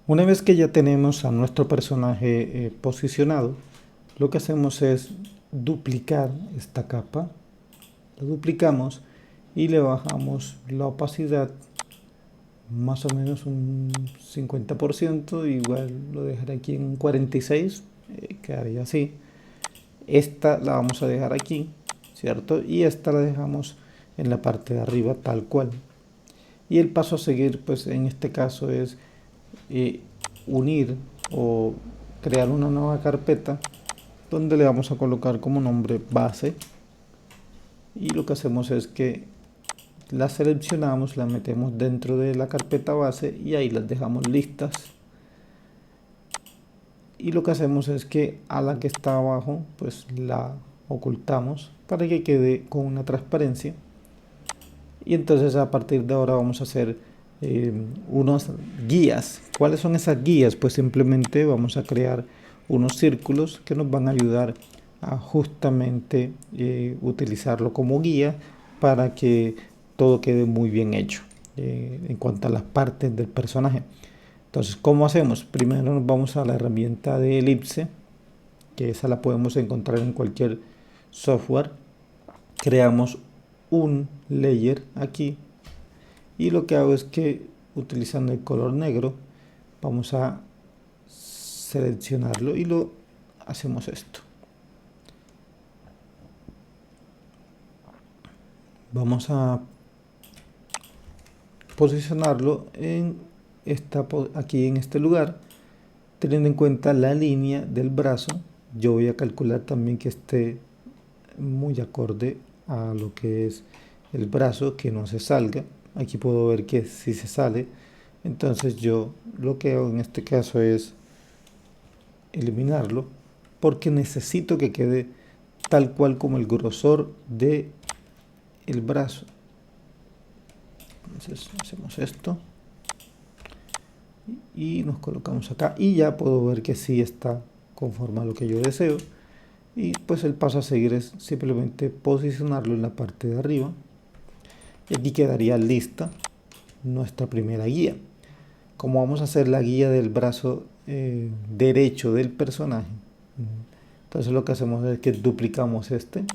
Una vez que ya tenemos a nuestro personaje posicionado, lo que hacemos es duplicar esta capa. Lo duplicamos y le bajamos la opacidad más o menos un 50%, igual lo dejaré aquí en un 46, quedaría así. Esta la vamos a dejar aquí, ¿cierto? Y esta la dejamos en la parte de arriba tal cual. Y el paso a seguir, pues en este caso es eh, unir o crear una nueva carpeta donde le vamos a colocar como nombre base, y lo que hacemos es que la seleccionamos, la metemos dentro de la carpeta base y ahí las dejamos listas. Y lo que hacemos es que a la que está abajo pues la ocultamos para que quede con una transparencia. Y entonces a partir de ahora vamos a hacer unas guías. ¿Cuáles son esas guías? Pues simplemente vamos a crear unos círculos que nos van a ayudar a justamente utilizarlo como guía para que todo quede muy bien hecho en cuanto a las partes del personaje. Entonces, ¿cómo hacemos? Primero nos vamos a la herramienta de elipse, que esa la podemos encontrar en cualquier software. Creamos un layer aquí y lo que hago es que utilizando el color negro vamos a seleccionarlo y lo hacemos esto. Vamos a posicionarlo en aquí en este lugar, teniendo en cuenta la línea del brazo. Yo voy a calcular también que esté muy acorde a lo que es el brazo, que no se salga. Aquí puedo ver que si se sale, entonces yo lo que hago en este caso es eliminarlo, porque necesito que quede tal cual como el grosor de el brazo. Entonces hacemos esto y nos colocamos acá y ya puedo ver que sí está conforme a lo que yo deseo. Y pues el paso a seguir es simplemente posicionarlo en la parte de arriba y aquí quedaría lista nuestra primera guía. Como vamos a hacer la guía del brazo derecho del personaje, entonces lo que hacemos es que duplicamos este,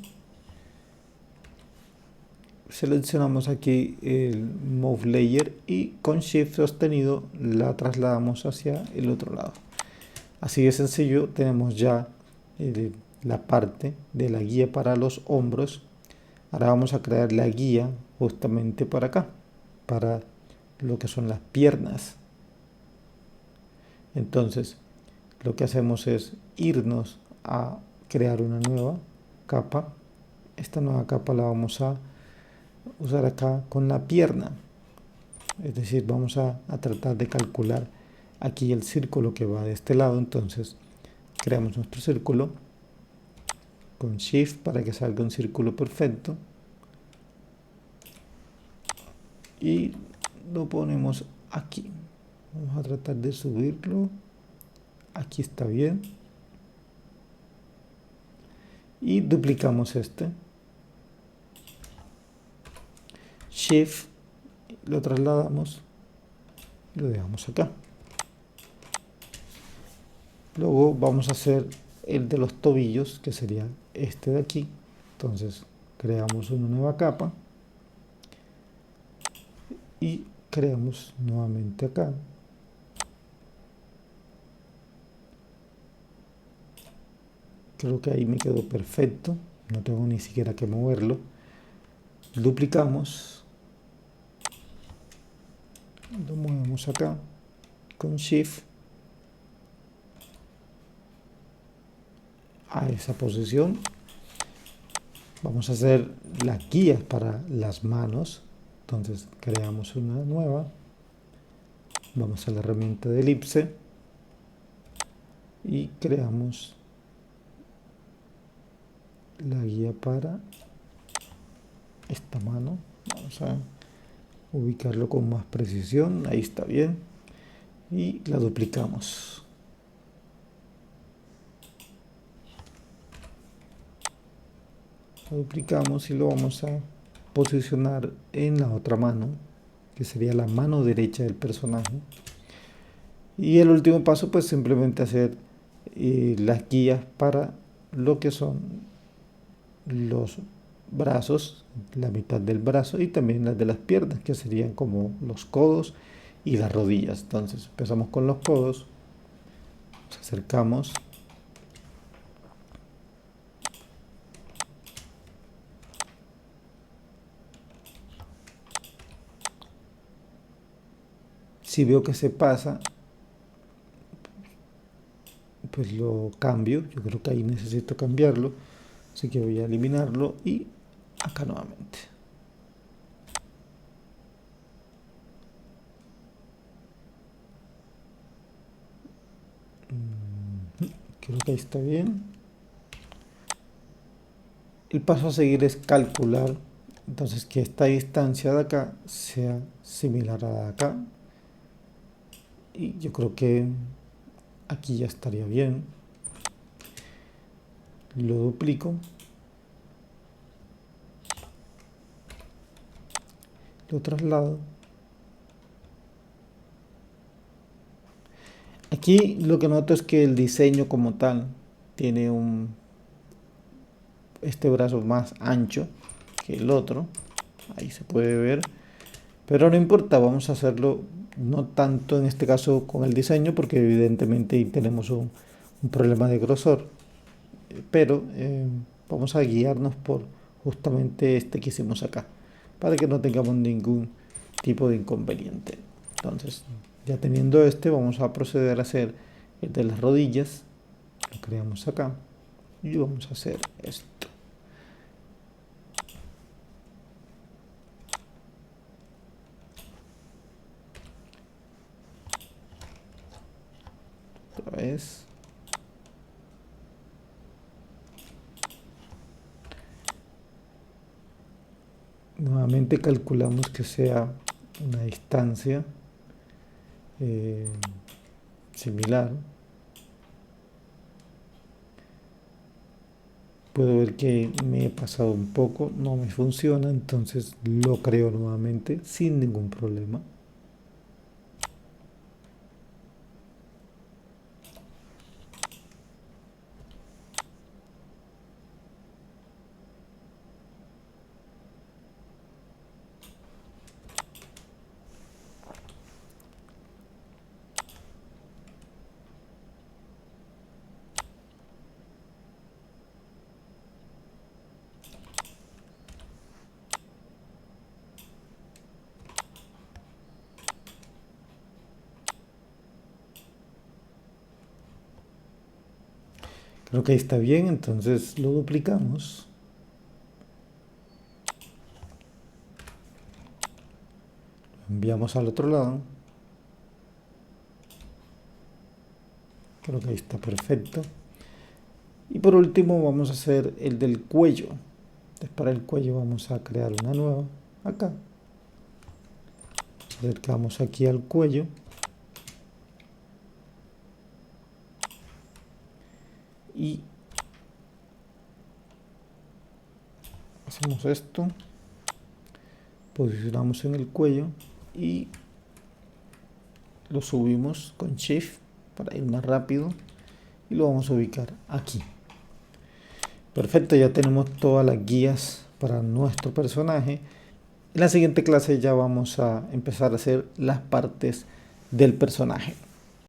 seleccionamos aquí el Move Layer y con Shift sostenido la trasladamos hacia el otro lado. Así de sencillo, tenemos ya la parte de la guía para los hombros. Ahora vamos a crear la guía justamente para acá, para lo que son las piernas. Entonces, lo que hacemos es irnos a crear una nueva capa. Esta nueva capa la vamos a usar acá con la pierna. Es decir, vamos a tratar de calcular aquí el círculo que va de este lado. Entonces, creamos nuestro círculo con Shift para que salga un círculo perfecto. Y lo ponemos aquí. Vamos a tratar de subirlo. Aquí está bien. Y duplicamos este. Shift, lo trasladamos y lo dejamos acá. Luego vamos a hacer el de los tobillos, que sería este de aquí. Entonces creamos una nueva capa y creamos nuevamente acá. Creo que ahí me quedó perfecto, no tengo ni siquiera que moverlo. Duplicamos, lo movemos acá con Shift a esa posición. Vamos a hacer las guías para las manos. Entonces creamos una nueva. Vamos a la herramienta de elipse y creamos la guía para esta mano. Vamos a ubicarlo con más precisión. Ahí está bien. Y la duplicamos. Lo duplicamos y lo vamos a posicionar en la otra mano, que sería la mano derecha del personaje. Y el último paso, pues simplemente hacer las guías para lo que son los brazos, la mitad del brazo y también las de las piernas, que serían como los codos y las rodillas. Entonces empezamos con los codos, nos acercamos, si veo que se pasa, pues lo cambio. Yo creo que ahí necesito cambiarlo, así que voy a eliminarlo y acá nuevamente. Creo que ahí está bien. El paso a seguir es calcular, entonces, que esta distancia de acá sea similar a la de acá. Y yo creo que aquí ya estaría bien. Lo duplico. Lo traslado. Aquí lo que noto es que el diseño como tal tiene este brazo más ancho que el otro. Ahí se puede ver. Pero no importa, vamos a hacerlo no tanto en este caso con el diseño, porque evidentemente tenemos un problema de grosor. Pero vamos a guiarnos por justamente este que hicimos acá, para que no tengamos ningún tipo de inconveniente. Entonces, ya teniendo este, vamos a proceder a hacer el de las rodillas. Lo creamos acá y vamos a hacer esto. Otra vez. Nuevamente calculamos que sea una distancia similar. Puedo ver que me he pasado un poco, no me funciona, entonces lo creo nuevamente sin ningún problema. Creo que ahí está bien, entonces lo duplicamos. Lo enviamos al otro lado. Creo que ahí está perfecto. Y por último vamos a hacer el del cuello. Entonces para el cuello vamos a crear una nueva acá. Acercamos aquí al cuello. Y hacemos esto. Posicionamos en el cuello y lo subimos con Shift para ir más rápido. Y lo vamos a ubicar aquí. Perfecto, ya tenemos todas las guías para nuestro personaje. En la siguiente clase ya vamos a empezar a hacer las partes del personaje.